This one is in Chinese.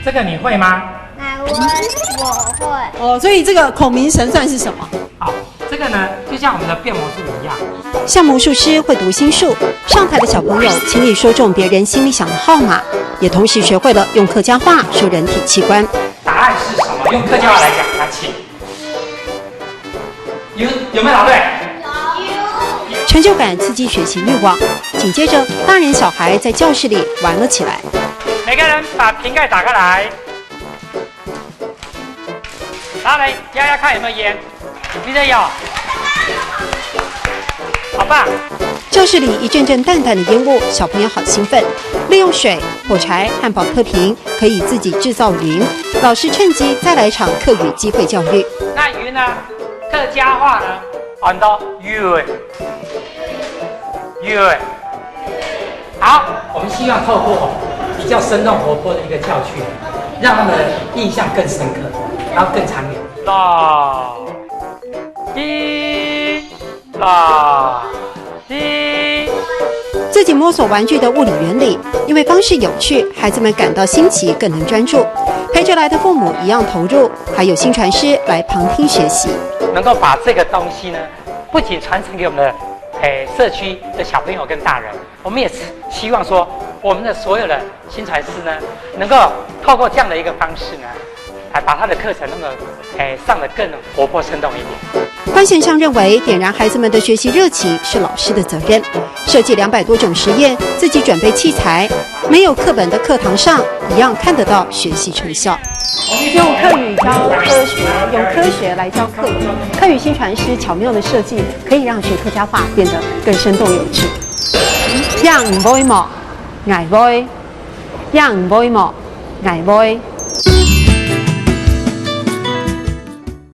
这个你会吗？我会。哦，所以这个孔明神算是什么？好，这个呢就像我们的变魔术一样。像魔术师会读心术，上台的小朋友轻易说中别人心里想的号码，也同时学会了用客家话说人体器官。答案是什么？用客家话来讲，来请。有没有答对？有。成就感刺激学习欲望，紧接着大人小孩在教室里玩了起来。每个人把瓶盖打开来，然后来压压看有没有烟。你这有，好棒！教室里一阵阵淡淡的烟雾，小朋友好兴奋。利用水、火柴和保特瓶可以自己制造云，老师趁机再来场客语机会教育。那云呢？客家话呢？很多鱼，鱼。好，我们希望透过比较生动活泼的一个教具，让他们的印象更深刻，然后更长远。啦，滴，啦，滴。自己摸索玩具的物理原理，因为方式有趣，孩子们感到新奇，更能专注。陪着来的父母一样投入，还有新传师来旁听学习。能够把这个东西呢，不仅传承给我们的社区的小朋友跟大人，我们也希望说，我们的所有的新传师呢，能够透过这样的一个方式呢，来把他的课程那么上得更活泼生动一点。关贤尚认为，点燃孩子们的学习热情是老师的责任。设计200多种实验，自己准备器材，没有课本的课堂上，一样看得到学习成效。用客语教科学，用科学来教客语。客语新传师巧妙的设计，可以让学客家话变得更生动有趣。让唔會莫，捱會，讓唔會莫，捱會。